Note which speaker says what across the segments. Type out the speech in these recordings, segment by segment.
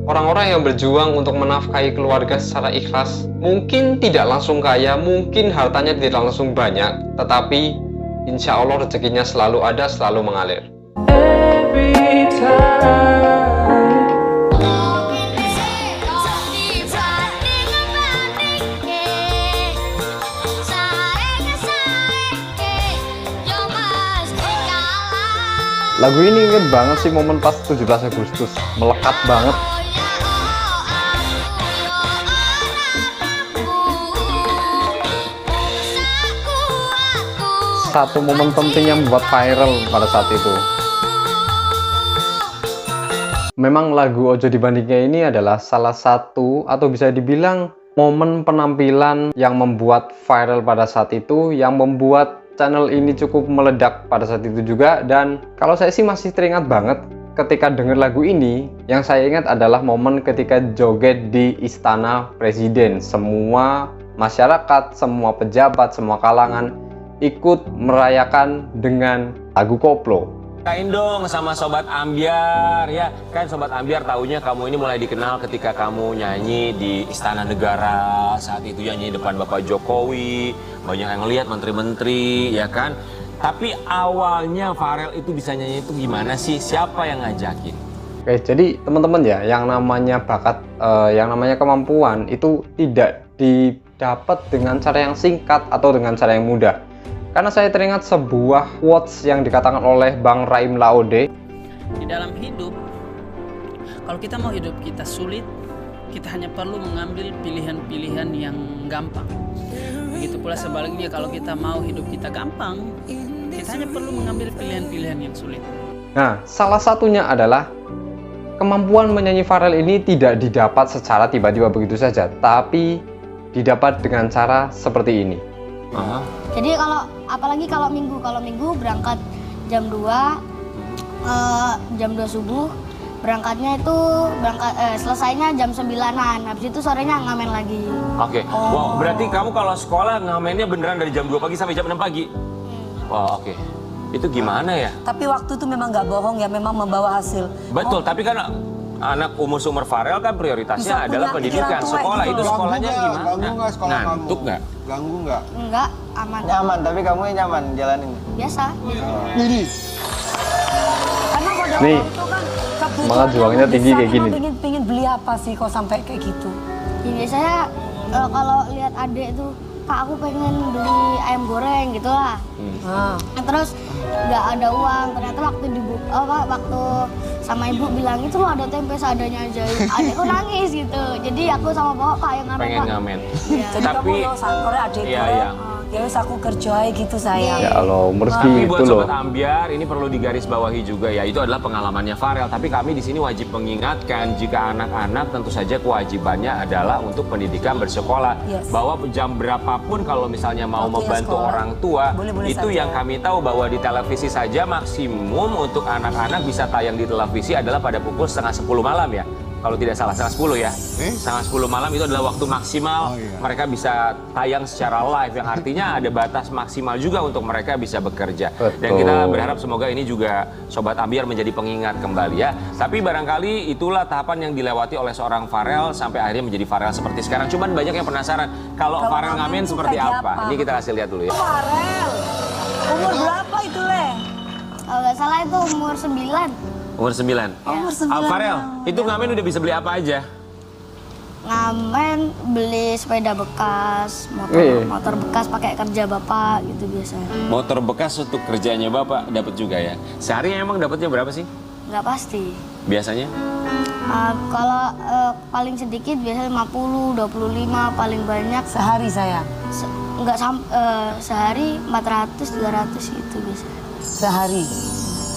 Speaker 1: Orang-orang yang berjuang untuk menafkahi keluarga secara ikhlas mungkin tidak langsung kaya, mungkin hartanya tidak langsung banyak, tetapi insya Allah rezekinya selalu ada, selalu mengalir. Lagu ini inget banget sih momen pas 17 Agustus, melekat banget. Satu momen penting yang membuat viral pada saat itu. Memang lagu Ojo Dibandingke ini adalah salah satu atau bisa dibilang momen penampilan yang membuat viral pada saat itu, yang membuat channel ini cukup meledak pada saat itu juga. Dan kalau saya sih masih teringat banget ketika dengar lagu ini, yang saya ingat adalah momen ketika joget di Istana Presiden. Semua masyarakat, semua pejabat, semua kalangan ikut merayakan dengan lagu koplo.
Speaker 2: Kain dong sama Sobat Ambyar ya, kan Sobat Ambyar taunya kamu ini mulai dikenal ketika kamu nyanyi di Istana Negara. Saat itu nyanyi depan Bapak Jokowi, banyak yang lihat menteri-menteri ya kan. Tapi awalnya Farel itu bisa nyanyi itu gimana sih? Siapa yang ngajakin?
Speaker 1: Oke, jadi teman-teman ya, yang namanya bakat, yang namanya kemampuan itu tidak didapat dengan cara yang singkat atau dengan cara yang mudah. Karena saya teringat sebuah quotes yang dikatakan oleh Bang Raim Laode.
Speaker 3: Di dalam hidup, kalau kita mau hidup kita sulit, kita hanya perlu mengambil pilihan-pilihan yang gampang. Begitu pula sebaliknya, kalau kita mau hidup kita gampang, kita hanya perlu mengambil pilihan-pilihan yang sulit.
Speaker 1: Nah, salah satunya adalah kemampuan menyanyi Farel ini tidak didapat secara tiba-tiba begitu saja, tapi didapat dengan cara seperti ini.
Speaker 4: Jadi apalagi kalau minggu berangkat jam 2 subuh, selesainya jam 9-an, habis itu sorenya ngamen lagi.
Speaker 2: Oke. Wow, berarti kamu kalau sekolah ngamennya beneran dari jam 2 pagi sampai jam 6 pagi? Wow, oke. Itu gimana ya?
Speaker 5: Tapi waktu itu memang nggak bohong ya, memang membawa hasil.
Speaker 2: Betul, tapi kan anak umur-umur Farel kan prioritasnya adalah pendidikan, sekolah. Itu sekolahnya gimana?
Speaker 6: Ganggu nggak sekolah kamu?
Speaker 2: Ngantuk nggak?
Speaker 6: Ganggu nggak?
Speaker 4: Enggak, aman.
Speaker 6: Nyaman, tapi kamu yang nyaman jalanin?
Speaker 4: Biasa.
Speaker 6: Ini.
Speaker 5: Karena pada
Speaker 1: Nih,
Speaker 5: waktu itu kan kebutuhan
Speaker 1: semangat juangnya tinggi
Speaker 5: besar,
Speaker 1: kayak gini.
Speaker 5: Pingin beli apa sih kok sampai kayak gitu?
Speaker 4: Ya, biasanya kalau lihat adik itu, Kak aku pengen beli ayam goreng gitu lah. Terus nggak ada uang, ternyata waktu sama ibu bilang itu loh ada tempe seadanya aja. Adikku nangis gitu. Jadi aku sama bapak Kak yang ngamen.
Speaker 2: Pengen ngamen.
Speaker 4: Iya.
Speaker 5: Jadi kamu yang sangkore adik
Speaker 2: Iya.
Speaker 5: ya wis aku kerja gitu sayang.
Speaker 1: Ya Allah, umur
Speaker 2: Tapi buat
Speaker 1: segitu loh.
Speaker 2: Sobat Ambyar, ini perlu digarisbawahi juga ya, itu adalah pengalamannya Farel. Tapi kami di sini wajib mengingatkan jika anak-anak tentu saja kewajibannya adalah untuk pendidikan bersekolah.
Speaker 5: Yes.
Speaker 2: Bahwa jam berapapun kalau misalnya mau
Speaker 5: Waktunya
Speaker 2: membantu
Speaker 5: sekolah.
Speaker 2: orang tua,
Speaker 5: Boleh-boleh
Speaker 2: itu
Speaker 5: saja.
Speaker 2: yang kami tahu bahwa di televisi saja maksimum untuk anak-anak bisa tayang di televisi adalah pada pukul 9:30 malam ya. Kalau tidak salah, 9:30 ya. 9:30 malam itu adalah waktu maksimal mereka bisa tayang secara live, yang artinya ada batas maksimal juga untuk mereka bisa bekerja. Dan kita berharap semoga ini juga Sobat Ambyar menjadi pengingat kembali ya. Tapi barangkali itulah tahapan yang dilewati oleh seorang Farel sampai akhirnya menjadi Farel seperti sekarang. Cuman banyak yang penasaran kalau Farel ngamen
Speaker 5: itu
Speaker 2: seperti
Speaker 5: kayak
Speaker 2: apa. Ini kita kasih lihat dulu ya.
Speaker 5: Farel, umur berapa itu Le?
Speaker 4: Kalau nggak salah itu umur 9.
Speaker 2: Umur 9.
Speaker 5: Umur 9.
Speaker 2: Farel, itu ngamen udah bisa beli apa aja?
Speaker 4: Ngamen beli sepeda bekas, motor bekas pakai kerja bapak gitu biasanya.
Speaker 2: Motor bekas untuk kerjanya Bapak dapat juga ya. Sehari emang dapatnya berapa sih?
Speaker 4: Nggak pasti.
Speaker 2: Biasanya?
Speaker 4: Kalau paling sedikit biasanya 50, 25, paling banyak
Speaker 5: Sehari saya.
Speaker 4: sehari 400, 300 gitu biasanya.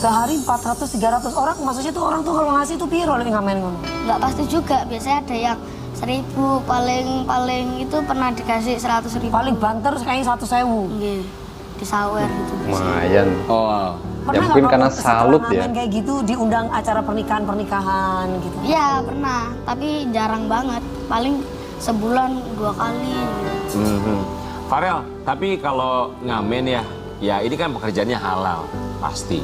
Speaker 5: Sehari 400 300 orang, maksudnya tuh orang tuh kalau ngasih tuh piro lek ngamen ngono.
Speaker 4: Nggak pasti juga, biasanya ada yang 1000, paling itu pernah dikasih 100.000.
Speaker 5: Paling banter kayaknya 100.000.
Speaker 4: Nggih, disawer gitu biasanya.
Speaker 1: Lumayan.
Speaker 2: Oh.
Speaker 1: Ya
Speaker 5: Pernah
Speaker 1: mungkin
Speaker 5: nggak
Speaker 1: karena
Speaker 5: kamu setelah
Speaker 1: salut ya.
Speaker 5: ngamen kayak gitu diundang acara pernikahan gitu?
Speaker 4: Iya pernah, tapi jarang banget. Paling sebulan 2 kali gitu.
Speaker 2: Farel, tapi kalau ngamen ya ini kan pekerjaannya halal, pasti.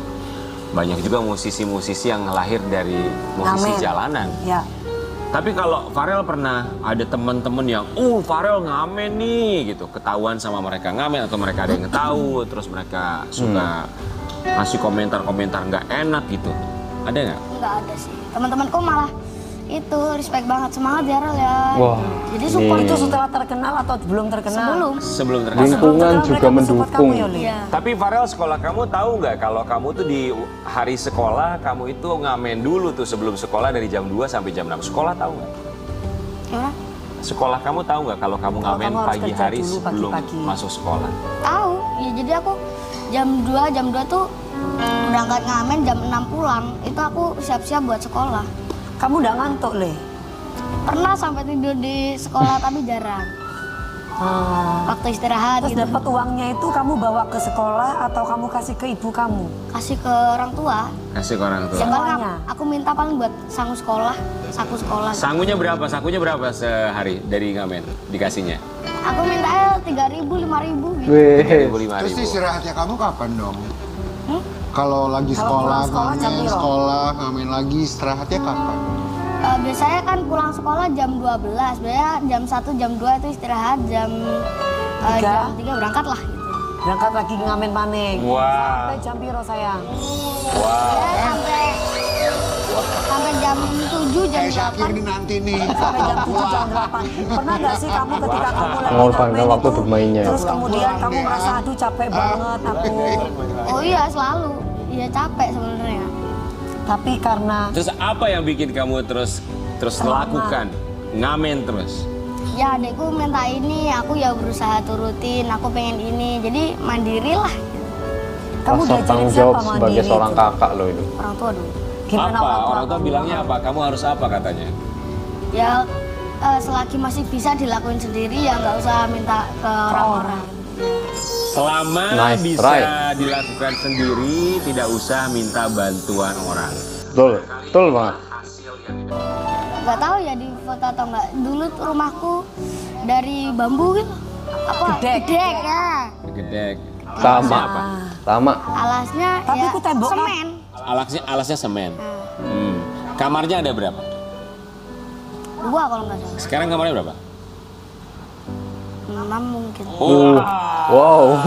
Speaker 2: Banyak juga musisi-musisi yang lahir dari musisi
Speaker 5: Ngamen.
Speaker 2: jalanan.
Speaker 5: Ya.
Speaker 2: Tapi kalau Farel pernah ada teman-teman yang, Farel ngamen nih gitu, ketahuan sama mereka ngamen atau mereka ada yang tahu, terus mereka suka ngasih komentar-komentar nggak enak gitu, ada nggak?
Speaker 4: Nggak ada sih. Teman-temanku malah itu respect banget, semangat ya Rel ya.
Speaker 1: Wah,
Speaker 4: Jadi support
Speaker 5: Itu setelah terkenal atau belum terkenal?
Speaker 2: Sebelum terkenal.
Speaker 1: lingkungan juga
Speaker 5: mereka mensupport
Speaker 1: mendukung.
Speaker 5: kamu, Yoli?
Speaker 4: Iya.
Speaker 2: Tapi Farel, sekolah kamu tahu nggak kalau kamu tuh di hari sekolah kamu itu ngamen dulu tuh sebelum sekolah dari jam 2 sampai jam 6. Sekolah tahu nggak?
Speaker 4: Gimana?
Speaker 2: Sekolah kamu tahu nggak kalau kamu ngamen
Speaker 5: kamu harus
Speaker 2: pagi
Speaker 5: kerja
Speaker 2: hari
Speaker 5: dulu,
Speaker 2: sebelum
Speaker 5: pagi-pagi.
Speaker 2: masuk sekolah?
Speaker 4: Tahu. Ya jadi aku jam 2 tuh berangkat ngamen, jam 6 pulang. Itu aku siap-siap buat sekolah.
Speaker 5: Kamu udah ngantuk, Le?
Speaker 4: Pernah sampai tidur di sekolah tapi jarang. Waktu istirahat
Speaker 5: Terus
Speaker 4: gitu.
Speaker 5: dapat uangnya itu kamu bawa ke sekolah atau kamu kasih ke ibu kamu?
Speaker 4: Kasih ke orang tua.
Speaker 2: Kasih ke orang tua.
Speaker 4: Ya paling
Speaker 5: Semuanya?
Speaker 4: aku minta paling buat saku sekolah.
Speaker 2: Sangunya berapa? Sakunya berapa sehari dari ngamen dikasihnya?
Speaker 4: Aku minta 3.000, 5.000 gitu.
Speaker 1: Wih,
Speaker 2: 3.000,
Speaker 6: Terus
Speaker 2: 5.000.
Speaker 6: istirahatnya kamu kapan dong?
Speaker 4: Hmm?
Speaker 6: Kalau lagi
Speaker 5: Kalau
Speaker 6: sekolah,
Speaker 5: pulang sekolah jam
Speaker 6: ngamen,
Speaker 5: berapa?
Speaker 6: sekolah, ngamen lagi, istirahatnya kapan?
Speaker 4: Biasanya kan pulang sekolah jam 12. Biasanya jam 1, jam 2 itu istirahat, jam 3 berangkat lah gitu.
Speaker 5: Berangkat lagi ngamen panik.
Speaker 2: Wah.
Speaker 5: Sampai jam piro sayang?
Speaker 4: Ya, sampai jam 7, jam
Speaker 6: Kayak Syakir
Speaker 4: 8.
Speaker 6: nih nanti nih.
Speaker 5: Sampai jam 7, jam 8. Pernah nggak sih kamu ketika kamu lagi
Speaker 1: Mengorbankan
Speaker 5: ngamen
Speaker 1: waktu
Speaker 5: itu,
Speaker 1: bermainnya.
Speaker 5: terus kemudian kamu merasa aduh capek banget aku.
Speaker 4: Oh iya, selalu. Iya capek sebenarnya.
Speaker 5: Tapi karena
Speaker 2: Terus apa yang bikin kamu terus lakukan ngamen terus?
Speaker 4: Ya adekku minta ini, aku ya berusaha turutin. Aku pengen ini, jadi mandiri lah.
Speaker 5: kamu
Speaker 1: rasa
Speaker 5: diajarin
Speaker 1: tanggung
Speaker 5: siapa
Speaker 1: jawab
Speaker 5: mandiri
Speaker 1: sebagai seorang
Speaker 5: itu?
Speaker 1: kakak loh itu.
Speaker 4: Orang tua dulu.
Speaker 5: Gimana
Speaker 2: Apa? Orang tua
Speaker 5: kamu?
Speaker 2: bilangnya apa? Kamu harus apa katanya?
Speaker 4: Ya selagi masih bisa dilakuin sendiri ya nggak usah minta ke orang-orang.
Speaker 2: Selama
Speaker 1: Nice
Speaker 2: bisa
Speaker 1: try.
Speaker 2: dilakukan sendiri, tidak usah minta bantuan orang.
Speaker 1: Betul, betul banget.
Speaker 4: Nggak tahu ya di foto atau nggak. Dulu tuh rumahku dari bambu gitu. Apa?
Speaker 5: Gedek.
Speaker 4: Gedek ya.
Speaker 2: Gedek.
Speaker 1: Sama,
Speaker 2: Apa?
Speaker 1: sama.
Speaker 4: Alasnya
Speaker 5: Tapi
Speaker 4: ya
Speaker 5: itu tembok
Speaker 4: semen.
Speaker 2: Alasnya semen. Kamarnya ada berapa?
Speaker 4: 2 kalau nggak salah.
Speaker 2: Sekarang kamarnya berapa?
Speaker 4: 6 mungkin.
Speaker 1: Wow,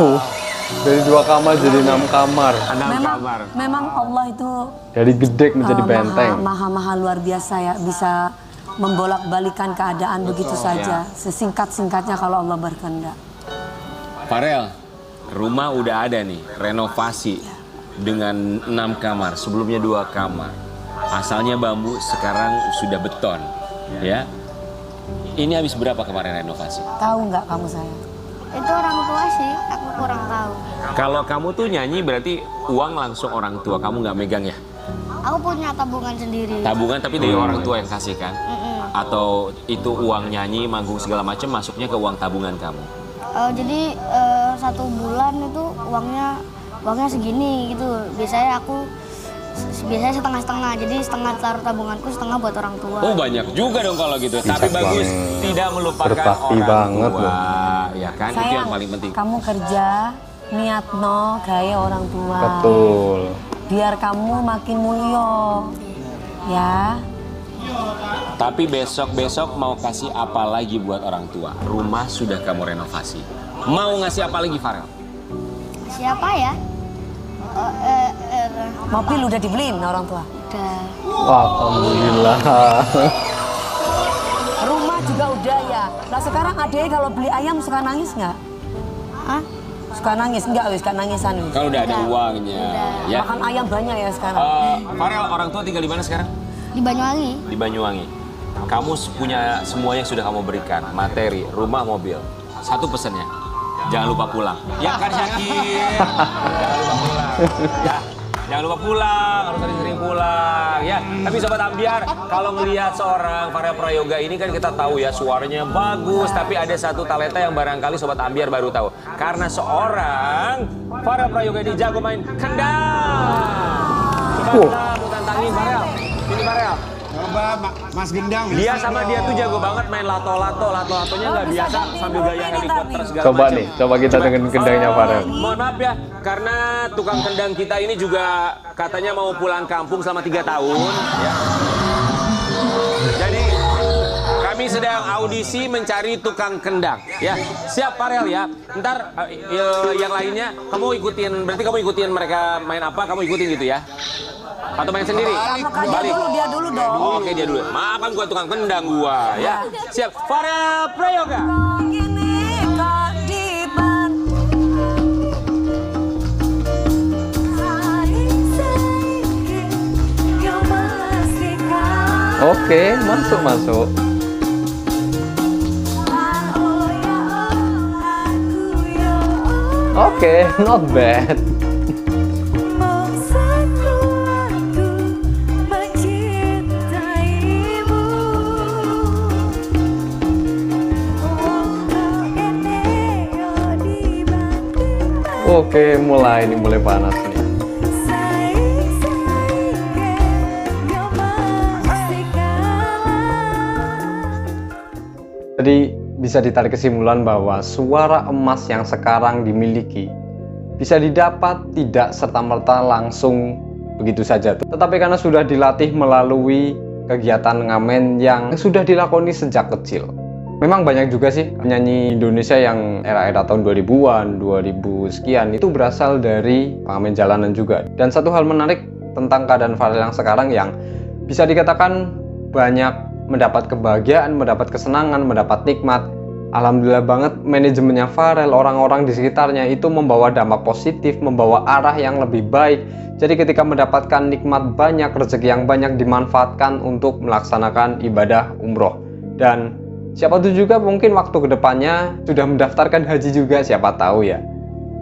Speaker 1: dari 2 kamar jadi 6 kamar.
Speaker 2: 6 kamar.
Speaker 5: Memang Allah itu
Speaker 1: Dari gedek menjadi benteng.
Speaker 5: maha luar biasa ya, bisa membolak-balikan keadaan begitu saja, sesingkat-singkatnya kalau Allah berkehendak.
Speaker 2: Farel, rumah udah ada nih, renovasi dengan 6 kamar, sebelumnya 2 kamar. Asalnya bambu, sekarang sudah beton, ya. Ini habis berapa kemarin renovasi?
Speaker 5: Tahu nggak kamu sayang?
Speaker 4: Itu orang tua sih, aku kurang tahu.
Speaker 2: Kalau kamu tuh nyanyi berarti uang langsung orang tua, kamu nggak megang ya?
Speaker 4: Aku punya tabungan sendiri.
Speaker 2: Tabungan tapi dari orang tua yang kasih kan? Atau itu uang nyanyi, manggung segala macam masuknya ke uang tabungan kamu?
Speaker 4: Jadi 1 bulan itu uangnya segini gitu. Biasanya setengah-setengah. Jadi setengah taruh tabunganku, setengah buat orang tua.
Speaker 2: Oh banyak juga dong kalau gitu. Tapi
Speaker 1: Bijak
Speaker 2: bagus,
Speaker 1: banget.
Speaker 2: tidak melupakan
Speaker 1: Berbakti
Speaker 2: orang
Speaker 1: banget
Speaker 2: tua.
Speaker 1: loh.
Speaker 2: Ya kan, itu
Speaker 5: Sayang,
Speaker 2: yang paling penting.
Speaker 5: kamu kerja, niat gaya orang tua.
Speaker 1: Betul.
Speaker 5: Biar kamu makin mulia. Ya.
Speaker 2: Tapi besok-besok mau kasih apa lagi buat orang tua? Rumah sudah kamu renovasi. Mau ngasih apa lagi, Farel?
Speaker 4: Siapa ya?
Speaker 5: Mobil udah dibeliin orang tua.
Speaker 4: Udah.
Speaker 1: Wah, alhamdulillah.
Speaker 5: Rumah juga udah ya. Nah sekarang adek kalau beli ayam suka nangis nggak?
Speaker 4: Hah?
Speaker 5: Suka nangis nggak? Wis suka nangisan wis.
Speaker 2: Kalau udah ada uangnya, ya.
Speaker 5: Makan ayam banyak ya sekarang.
Speaker 2: Farel, orang tua tinggal di mana sekarang?
Speaker 4: Di Banyuwangi.
Speaker 2: Di Banyuwangi. Kamu punya semua yang sudah kamu berikan, materi, rumah, mobil. Satu pesannya, jangan lupa pulang. Ya kan Syakir? Jangan lupa pulang. Ya, jangan lupa pulang, harus sering-sering pulang. Ya, tapi Sobat Ambiar, kalau melihat seorang Farel Prayoga ini kan kita tahu ya suaranya bagus, tapi ada satu talenta yang barangkali Sobat Ambiar baru tahu. Karena seorang Farel Prayoga ini jago main kendang. Coba kita tantangin Farel. Ini Farel.
Speaker 6: Coba Mas Gendang.
Speaker 2: Dia sama dia tuh jago banget main lato-latonya nggak
Speaker 5: bisa
Speaker 2: biasa
Speaker 5: gantiin
Speaker 2: sambil
Speaker 5: Ruby
Speaker 2: gaya
Speaker 5: nih,
Speaker 2: helikopter
Speaker 5: Tardi.
Speaker 2: segala
Speaker 1: Coba
Speaker 2: macam.
Speaker 1: nih, coba kita dengan kendangnya Farel.
Speaker 2: Mohon maaf ya, karena tukang kendang kita ini juga katanya mau pulang kampung selama 3 tahun. Ya. Jadi Kami sedang audisi mencari tukang kendang. Ya, siap Farel ya. Ntar yang lainnya kamu ikutin. Berarti kamu ikutin mereka main apa? Kamu ikutin gitu ya? Atau main sendiri?
Speaker 5: Makanya dia dulu dong.
Speaker 2: Oke, dia dulu. Maaf kan gua tukang kendang gua ya. Siap. Farel Prayoga.
Speaker 1: Oke, masuk. Oke, not bad. Oke, mulai panas nih. Jadi bisa ditarik kesimpulan bahwa suara emas yang sekarang dimiliki bisa didapat tidak serta-merta langsung begitu saja. Tetapi karena sudah dilatih melalui kegiatan ngamen yang sudah dilakoni sejak kecil. Memang banyak juga sih penyanyi Indonesia yang era-era tahun 2000-an, 2000 sekian itu berasal dari pengamen jalanan juga. Dan satu hal menarik tentang keadaan Farel yang sekarang yang bisa dikatakan banyak mendapat kebahagiaan, mendapat kesenangan, mendapat nikmat. Alhamdulillah banget manajemennya Farel, orang-orang di sekitarnya itu membawa dampak positif, membawa arah yang lebih baik. Jadi ketika mendapatkan nikmat banyak, rezeki yang banyak dimanfaatkan untuk melaksanakan ibadah umroh. Dan siapa tahu juga mungkin waktu kedepannya sudah mendaftarkan haji juga, siapa tahu ya.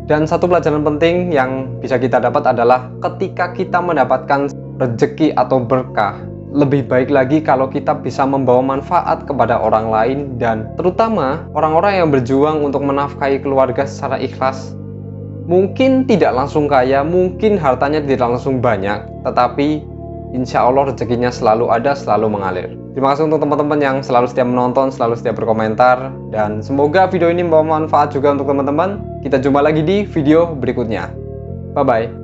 Speaker 1: Dan satu pelajaran penting yang bisa kita dapat adalah ketika kita mendapatkan rezeki atau berkah, lebih baik lagi kalau kita bisa membawa manfaat kepada orang lain dan terutama orang-orang yang berjuang untuk menafkahi keluarga secara ikhlas. Mungkin tidak langsung kaya, mungkin hartanya tidak langsung banyak, tetapi insya Allah rezekinya selalu ada, selalu mengalir. Terima kasih untuk teman-teman yang selalu setia menonton, selalu setia berkomentar, dan semoga video ini membawa manfaat juga untuk teman-teman. Kita jumpa lagi di video berikutnya. Bye-bye.